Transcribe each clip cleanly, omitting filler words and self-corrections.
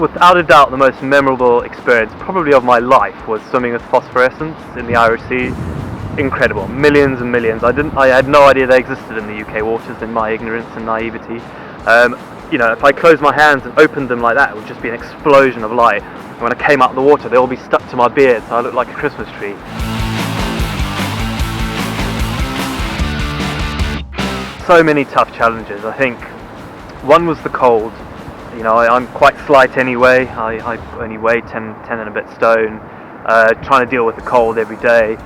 without a doubt the most memorable experience probably of my life was swimming with phosphorescence in the Irish Sea. Incredible, millions and millions. I had no idea they existed in the UK waters in my ignorance and naivety. You know, if I closed my hands and opened them like that, it would just be an explosion of light. And when I came out of the water, they'd all be stuck to my beard, so I looked like a Christmas tree. So many tough challenges. I think one was the cold. You know, I'm quite slight anyway. I only weigh 10 and a bit stone. Trying to deal with the cold every day.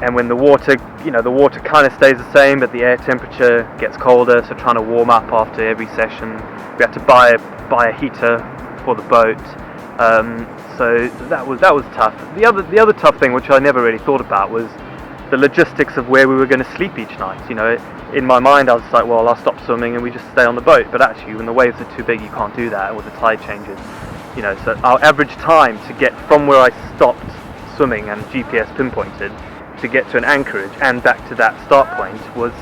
And when the water, you know, the water kind of stays the same, but the air temperature gets colder, so trying to warm up after every session. We had to buy a heater for the boat. So that was tough. The other tough thing, which I never really thought about, was the logistics of where we were going to sleep each night. You know, in my mind I was like, well, I'll stop swimming and we just stay on the boat. But actually, when the waves are too big, you can't do that, or the tide changes. You know, so our average time to get from where I stopped swimming and GPS pinpointed to get to an anchorage and back to that start point was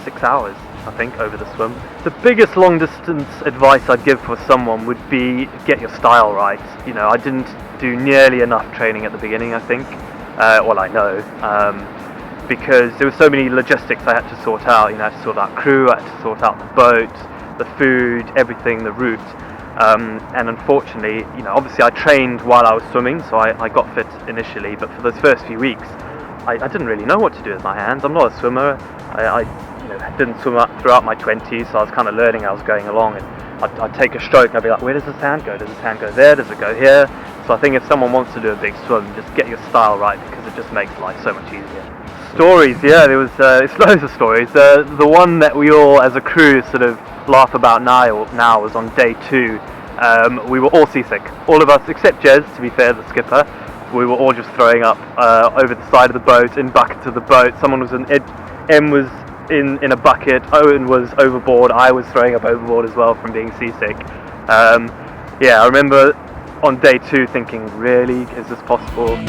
6 hours, I think, over the swim. The biggest long distance advice I'd give for someone would be get your style right. You know, I didn't do nearly enough training at the beginning, I think. Well, I know. Because there were so many logistics I had to sort out. You know, I had to sort out crew, I had to sort out the boat, the food, everything, the route. And unfortunately, you know, obviously I trained while I was swimming, so I got fit initially, but for those first few weeks, I didn't really know what to do with my hands. I'm not a swimmer. I didn't swim up throughout my 20s, so I was kind of learning as I was going along, and I'd take a stroke and I'd be like, where does this hand go? Does this hand go there? Does it go here? So I think if someone wants to do a big swim, just get your style right, because it just makes life so much easier. Stories, yeah, there was it's loads of stories. The one that we all as a crew sort of laugh about now was on day 2. We were all seasick, all of us except Jez, to be fair, the skipper. We were all just throwing up over the side of the boat, in buckets of the boat. Someone was M was in a bucket, Owen was overboard, I was throwing up overboard as well from being seasick. Yeah, I remember on day 2 thinking, really, is this possible?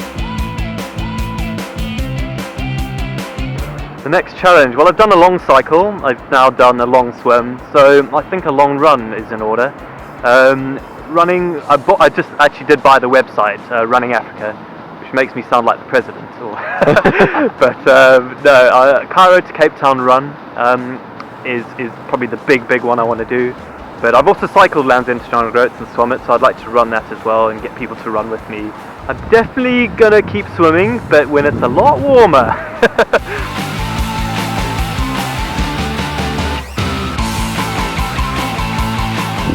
The next challenge, well, I've done a long cycle, I've now done a long swim, so I think a long run is in order. Running, I just actually did buy the website, Running Africa, which makes me sound like the president. But no, Cairo to Cape Town run is probably the big one I want to do. But I've also cycled Land's International Groats and swum it, so I'd like to run that as well and get people to run with me. I'm definitely gonna keep swimming, but when it's a lot warmer.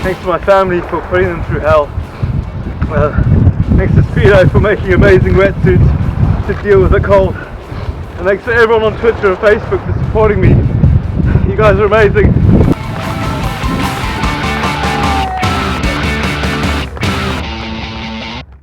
Thanks to my family for putting them through hell. Thanks to Speedo for making amazing wetsuits to deal with the cold. And thanks to everyone on Twitter and Facebook for supporting me. You guys are amazing.